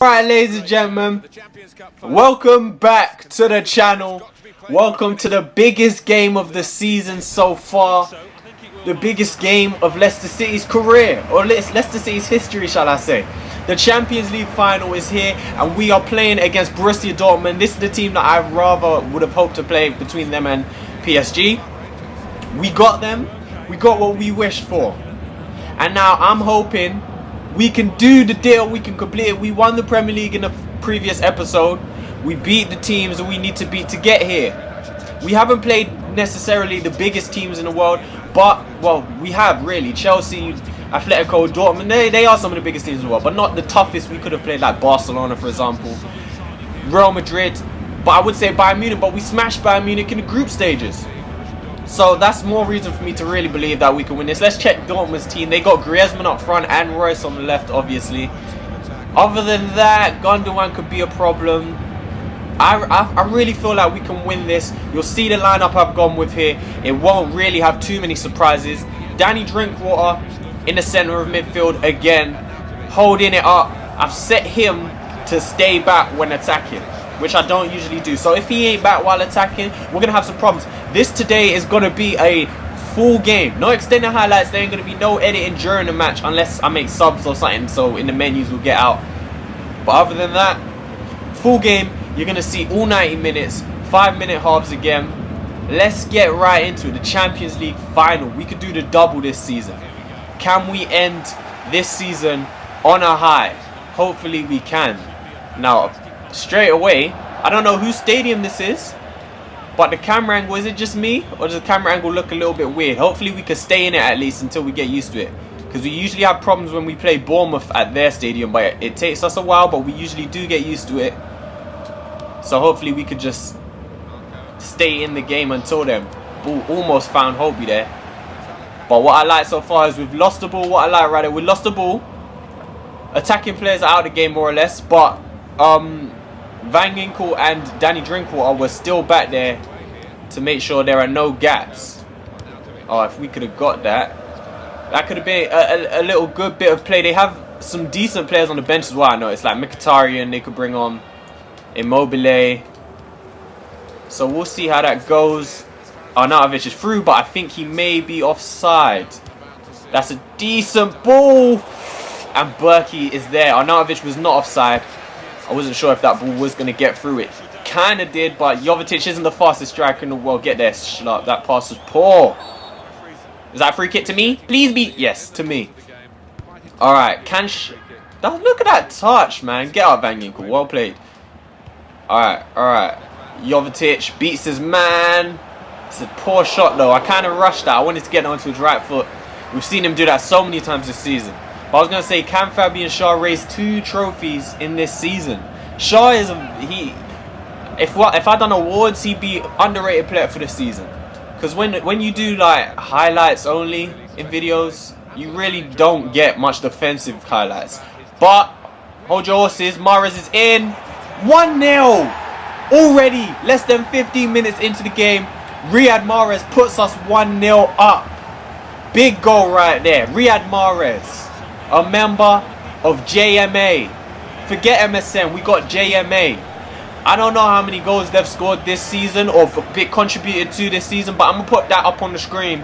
Alright, ladies and gentlemen, welcome back to the channel. Welcome to the biggest game of the season so far. The biggest game of Leicester City's career, or Leicester City's history, shall I say. The Champions League final is here, and we are playing against Borussia Dortmund. This is the team that I rather would have hoped to play between them and PSG. We got them. We got what we wished for. And now I'm hoping we can do the deal. We can complete it. We won the Premier League in the previous episode. We beat the teams that we need to beat to get here. We haven't played necessarily the biggest teams in the world, but, well, we have really. Chelsea, Atletico, Dortmund, they are some of the biggest teams in the world, but not the toughest we could have played, like Barcelona, for example. Real Madrid, but I would say Bayern Munich, but we smashed Bayern Munich in the group stages. So that's more reason for me to really believe that we can win this. Let's check Dortmund's team. They got Griezmann up front and Royce on the left, obviously. Other than that, Gundogan could be a problem. I really feel like we can win this. You'll see the lineup I've gone with here. It won't really have too many surprises. Danny Drinkwater in the centre of midfield again, holding it up. I've set him to stay back when attacking, which I don't usually do. So if he ain't back while attacking, we're going to have some problems. This today is going to be a full game. No extended highlights. There ain't going to be no editing during the match unless I make subs or something. So in the menus we'll get out. But other than that, full game. You're going to see all 90 minutes. 5-minute halves again. Let's get right into it. The Champions League final. We could do the double this season. Can we end this season on a high? Hopefully we can. Now, straight away, I don't know whose stadium this is, but the camera angle, is it just me, or does the camera angle look a little bit weird? Hopefully we can stay in it at least until we get used to it, because we usually have problems when we play Bournemouth at their stadium, but it takes us a while, but we usually do get used to it. So hopefully we could just stay in the game until then. Ball almost found Holby there, but what I like so far is we've lost the ball. What I like right there, we lost the ball. Attacking players are out of the game more or less, but Van Ginkel and Danny Drinkwater were still back there to make sure there are no gaps. Oh, if we could have got that, that could have been a little good bit of play. They have some decent players on the bench as well. I know it's like Mkhitaryan they could bring on, Immobile. So we'll see how that goes. Arnautovic is through, but I think he may be offside. That's a decent ball. And Berkey is there. Arnautovic was not offside. I wasn't sure if that ball was going to get through it. Kind of did, but Jovetic isn't the fastest striker in the world. Get there, Schlupp. That pass was poor. Is that a free kick to me? Please be. Yes, to me. Alright, look at that touch, man. Get out, Van Ginkel. Well played. Alright. Jovetic beats his man. It's a poor shot, though. I kind of rushed that. I wanted to get onto his right foot. We've seen him do that so many times this season. But I was going to say, can Fabian Schär raise 2 trophies in this season? Schär is if I done awards, he'd be underrated player for the season. Because when you do like highlights only in videos, you really don't get much defensive highlights. But hold your horses, Mahrez is in. 1-0 already. Less than 15 minutes into the game, Riyad Mahrez puts us 1-0 up. Big goal right there. Riyad Mahrez, a member of JMA. Forget MSN, we got JMA. I don't know how many goals they've scored this season or contributed to this season, but I'm going to put that up on the screen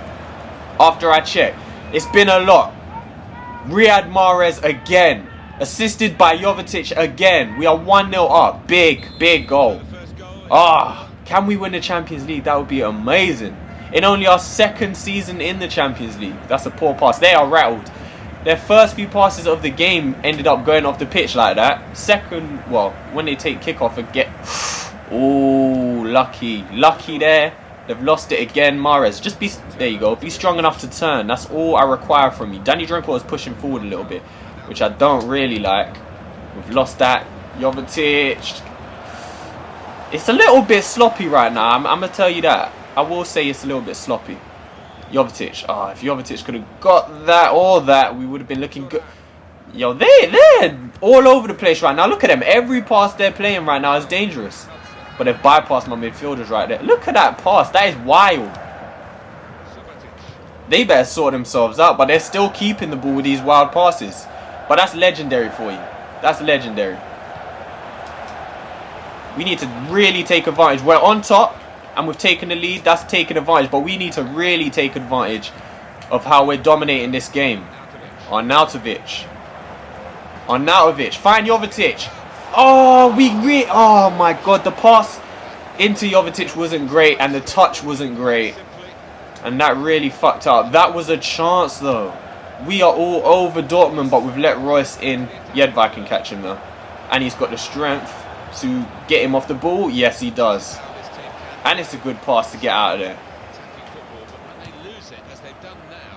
after I check. It's been a lot. Riyad Mahrez again. Assisted by Jovetic again. We are 1-0 up. Big goal. Can we win the Champions League? That would be amazing. In only our 2nd season in the Champions League. That's a poor pass. They are rattled. Their first few passes of the game ended up going off the pitch like that. Second, well, when they take kickoff and get... Oh, lucky there. They've lost it again. Mahrez, just be... There you go. Be strong enough to turn. That's all I require from you. Danny Drinkwater is pushing forward a little bit, which I don't really like. We've lost that. Jovetic. It's a little bit sloppy right now. I'm going to tell you that. I will say it's a little bit sloppy. Jovetic. If Jovetic could have got that or that, we would have been looking good. Yo, they're all over the place right now. Look at them. Every pass they're playing right now is dangerous. But they've bypassed my midfielders right there. Look at that pass. That is wild. They better sort themselves out. But they're still keeping the ball with these wild passes. But that's legendary for you. That's legendary. We need to really take advantage. We're on top and we've taken the lead. That's taking advantage. But we need to really take advantage of how we're dominating this game. Arnautovic. Find Jovetic. Oh, oh my God. The pass into Jovetic wasn't great. And the touch wasn't great. And that really fucked up. That was a chance though. We are all over Dortmund. But we've let Royce in. Jedvaj can catch him though. And he's got the strength to get him off the ball. Yes, he does. And it's a good pass to get out of there.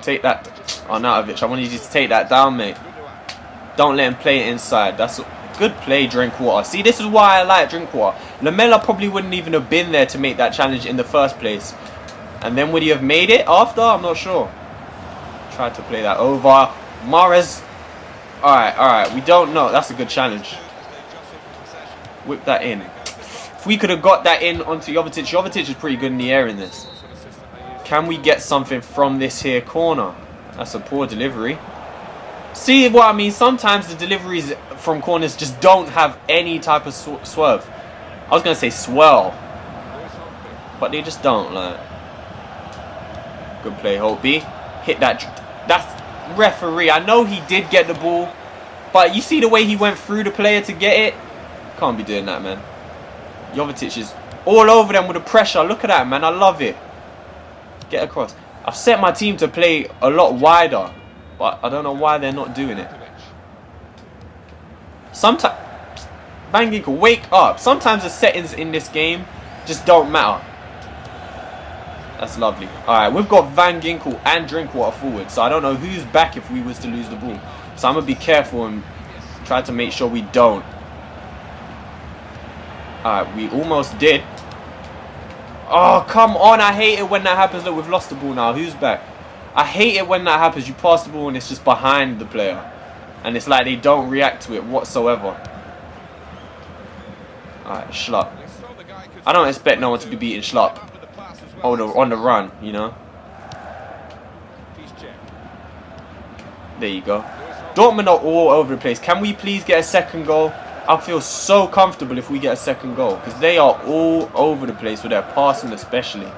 Take that. Arnautovic, I wanted you to take that down, mate. Don't let him play it inside. That's a good play, Drinkwater. See, this is why I like Drinkwater. Lamela probably wouldn't even have been there to make that challenge in the first place. And then would he have made it after? I'm not sure. Tried to play that over. Mahrez. Alright. We don't know. That's a good challenge. Whip that in. If we could have got that in onto Jovetic. Jovetic is pretty good in the air in this. Can we get something from this here corner? That's a poor delivery. See what I mean? Sometimes the deliveries from corners just don't have any type of swerve. I was going to say swirl. But they just don't. Like. Good play, Holtby. Hit that. That's referee. I know he did get the ball. But you see the way he went through the player to get it? Can't be doing that, man. Jovetic is all over them with the pressure. Look at that, man. I love it. Get across. I've set my team to play a lot wider. But I don't know why they're not doing it. Sometimes... Van Ginkel, wake up. Sometimes the settings in this game just don't matter. That's lovely. Alright, we've got Van Ginkel and Drinkwater forward. So I don't know who's back if we was to lose the ball. So I'm going to be careful and try to make sure we don't. Alright, we almost did. Oh, come on. I hate it when that happens. Look, we've lost the ball now. Who's back? I hate it when that happens. You pass the ball and it's just behind the player. And it's like they don't react to it whatsoever. Alright, Schlupp. I don't expect no one to be beating Schlupp on the run, you know. There you go. Dortmund are all over the place. Can we please get a second goal? I'll feel so comfortable if we get a second goal. Because they are all over the place with their passing especially.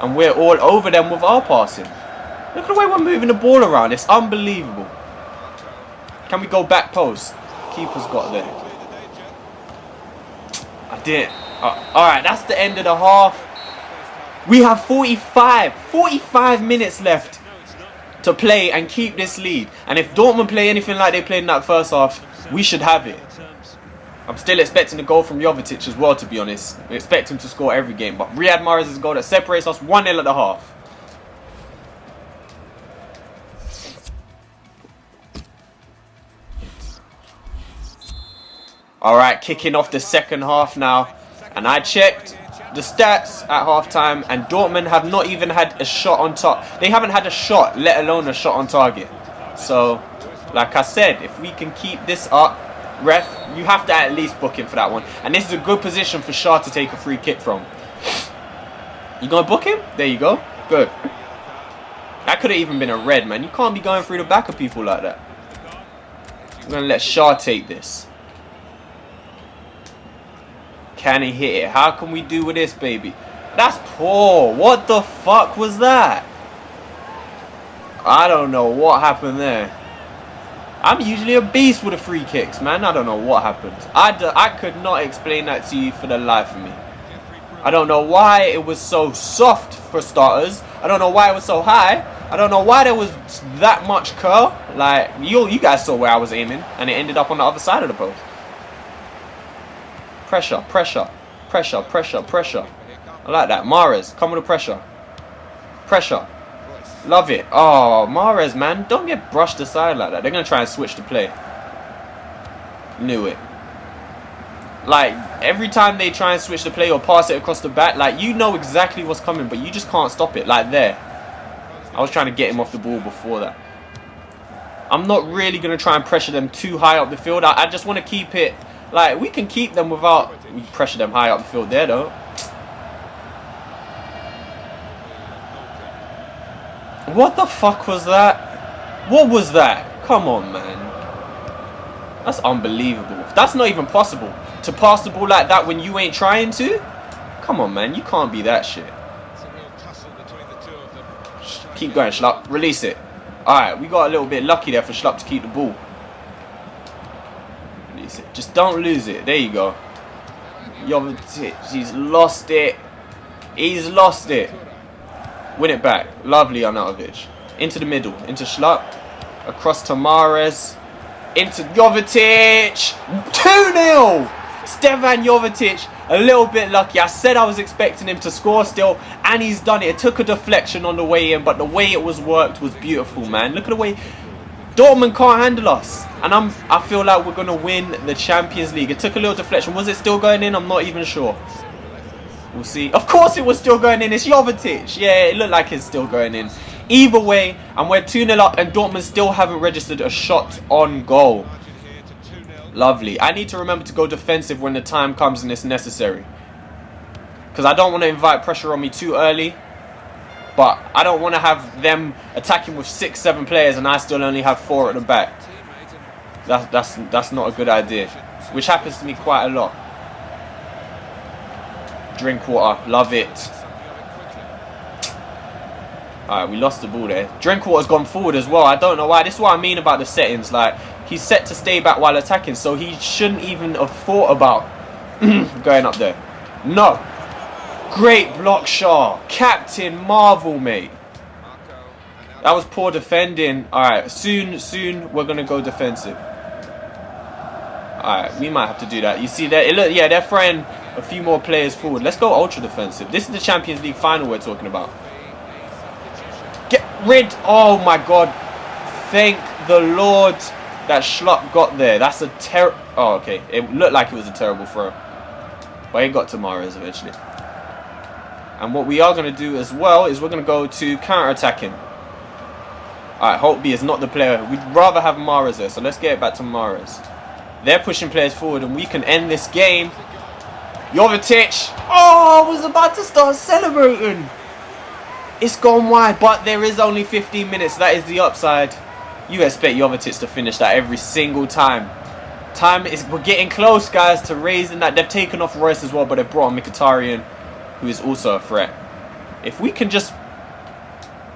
And we're all over them with our passing. Look at the way we're moving the ball around. It's unbelievable. Can we go back post? Keeper's got there. I didn't. Alright, that's the end of the half. We have 45 minutes left to play and keep this lead. And if Dortmund play anything like they played in that first half, we should have it. I'm still expecting a goal from Jovetic as well, to be honest. I expect him to score every game. But Riyad Mahrez' goal that separates us 1-0 at the half. Alright, kicking off the second half now. And I checked the stats at halftime, and Dortmund have not even had a shot on target. They haven't had a shot, let alone a shot on target. So, like I said, if we can keep this up, ref, you have to at least book him for that one. And this is a good position for Shah to take a free kick from. You gonna book him? There you go. Good. That could have even been a red, man. You can't be going through the back of people like that. I'm gonna let Shah take this. Can he hit it? How can we do with this, baby? That's poor. What the fuck was that? I don't know what happened there. I'm usually a beast with the free kicks, man. I don't know what happened. I could not explain that to you for the life of me. I don't know why it was so soft for starters. I don't know why it was so high. I don't know why there was that much curl. Like, you guys saw where I was aiming, and it ended up on the other side of the post. Pressure, pressure, pressure, pressure, pressure. I like that. Mahrez, come with the pressure. Pressure. Love it. Oh, Mahrez, man. Don't get brushed aside like that. They're going to try and switch the play. Knew it. Like, every time they try and switch the play or pass it across the back, like, you know exactly what's coming, but you just can't stop it. Like, there. I was trying to get him off the ball before that. I'm not really going to try and pressure them too high up the field. I just want to keep it... Like, we can keep them without... We pressure them high up the field there, though. What the fuck was that? What was that? Come on, man. That's unbelievable. That's not even possible. To pass the ball like that when you ain't trying to? Come on, man. You can't be that shit. Keep going, Schlupp. Release it. Alright, we got a little bit lucky there for Schlupp to keep the ball. Release it. Just don't lose it. There you go. Jovetic, he's lost it. He's lost it. Win it back. Lovely, Arnautovic. Into the middle. Into Schlupp. Across to Mahrez. Into Jovetic. 2-0. Stevan Jovetic, a little bit lucky. I said I was expecting him to score still, and he's done it. It took a deflection on the way in, but the way it was worked was beautiful, man. Look at the way Dortmund can't handle us, and I feel like we're gonna win the Champions League. It took a little deflection. Was it still going in? I'm not even sure. We'll see. Of course it was still going in. It's Jovetic. Yeah, it looked like it's still going in. Either way, and we're 2-0 up, and Dortmund still haven't registered a shot on goal. Lovely. I need to remember to go defensive when the time comes and it's necessary. Because I don't want to invite pressure on me too early. But I don't want to have them attacking with 6-7 players and I still only have 4 at the back. That's not a good idea. Which happens to me quite a lot. Drink water. Love it. Alright, we lost the ball there. Drinkwater's gone forward as well. I don't know why. This is what I mean about the settings. Like, he's set to stay back while attacking, so he shouldn't even have thought about going up there. No. Great block, Shaw. Captain Marvel, mate. That was poor defending. Alright, soon we're going to go defensive. Alright, we might have to do that. You see that? Look, yeah, they're throwing a few more players forward. Let's go ultra defensive. This is the Champions League final we're talking about. Get rid. Oh my god. Thank the Lord that Schlupp got there. That's a oh, okay. It looked like it was a terrible throw. But it got to Mahrez eventually. And what we are going to do as well is we're going to go to counter-attacking. Alright, Holtby is not the player. We'd rather have Mahrez there. So let's get it back to Mahrez. They're pushing players forward and we can end this game. Jovetic. Oh, I was about to start celebrating. It's gone wide, but there is only 15 minutes. That is the upside. You expect Jovetic to finish that every single time. We're getting close, guys, to raising that. They've taken off Royce as well, but they've brought on Mkhitaryan, who is also a threat. If we can just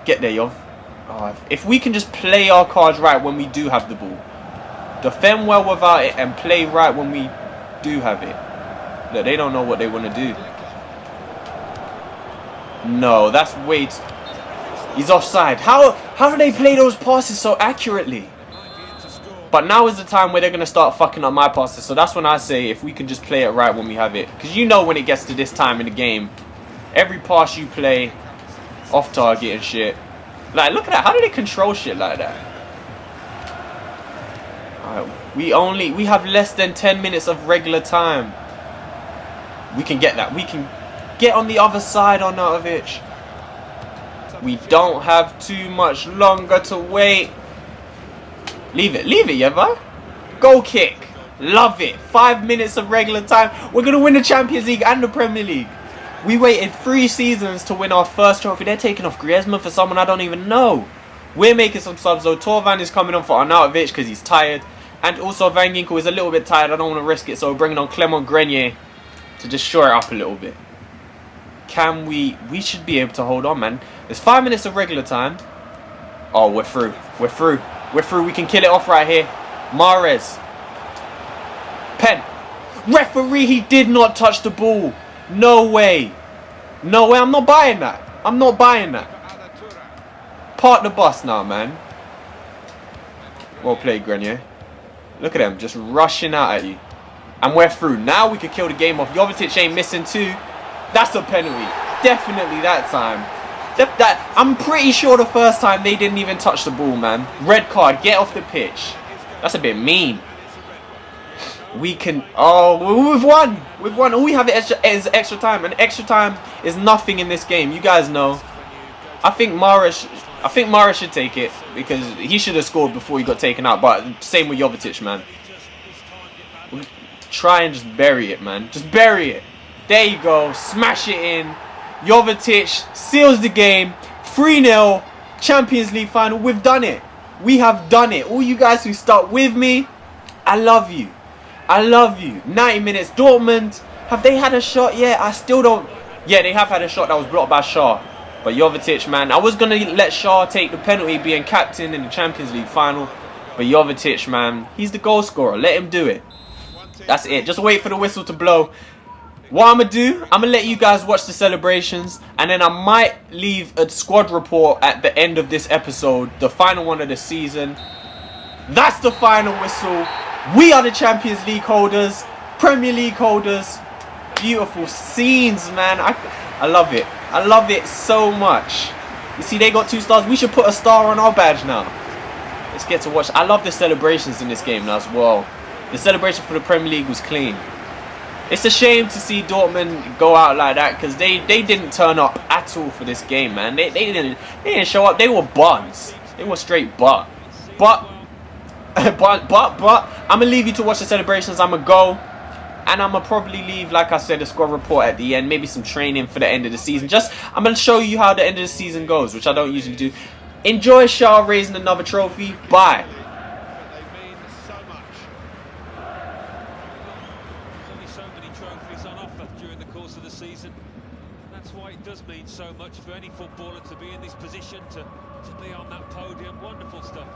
get there, Jov. Oh, if we can just play our cards right when we do have the ball. Defend well without it and play right when we do have it. Look, they don't know what they want to do. No, that's way too... He's offside. How do they play those passes so accurately? But now is the time where they're going to start fucking up my passes. So that's when I say if we can just play it right when we have it. Because you know when it gets to this time in the game, every pass you play, off target and shit. Like, look at that. How do they control shit like that? Alright, we have less than 10 minutes of regular time. We can get that. We can get on the other side, Arnautovic. We don't have too much longer to wait. Leave it, Yeva. Goal kick. Love it. 5 minutes of regular time. We're going to win the Champions League and the Premier League. We waited 3 seasons to win our first trophy. They're taking off Griezmann for someone I don't even know. We're making some subs though. Torvan is coming on for Arnautovic because he's tired. And also Van Ginkel is a little bit tired. I don't want to risk it. So we're bringing on Clement Grenier to just shore it up a little bit. Can we should be able to hold on, man. There's 5 minutes of regular time. Oh, we're through. We're through. We're through. We can kill it off right here. Mahrez. Pen. Referee, he did not touch the ball. No way. No way. I'm not buying that. I'm not buying that. Park the bus now, man. Well played, Grenier. Look at them. Just rushing out at you. And we're through. Now we could kill the game off. Jovetic ain't missing too. That's a penalty. Definitely that time. I'm pretty sure the first time they didn't even touch the ball, man. Red card. Get off the pitch. That's a bit mean. We can... Oh, we've won. We've won. All we have is extra time. And extra time is nothing in this game. You guys know. I think Mahrez should take it. Because he should have scored before he got taken out. But same with Jovetic, man. Try and just bury it, man. Just bury it. There you go. Smash it in. Jovetic seals the game. 3-0. Champions League final. We've done it. We have done it. All you guys who stuck with me, I love you. I love you. 90 minutes. Dortmund, have they had a shot yet? I still don't. Yeah, they have had a shot that was blocked by Shaw. But Jovetic, man, I was going to let Shaw take the penalty being captain in the Champions League final. But Jovetic, man, he's the goal scorer. Let him do it. That's it. Just wait for the whistle to blow. What I'm going to do, I'm going to let you guys watch the celebrations. And then I might leave a squad report at the end of this episode. The final one of the season. That's the final whistle. We are the Champions League holders. Premier League holders. Beautiful scenes, man. I love it. I love it so much. You see, they got 2 stars. We should put a star on our badge now. Let's get to watch. I love the celebrations in this game now as well. The celebration for the Premier League was clean. It's a shame to see Dortmund go out like that because they didn't turn up at all for this game, man. They didn't show up. They were buns. They were straight but I'm gonna leave you to watch the celebrations. I'm gonna go. And I'm going to probably leave, like I said, a squad report at the end. Maybe some training for the end of the season. I'm going to show you how the end of the season goes, which I don't usually do. Enjoy Shaw raising another trophy. Bye. They mean so much. There's only so many trophies on offer during the course of the season. That's why it does mean so much for any footballer to be in this position, to be on that podium. Wonderful stuff.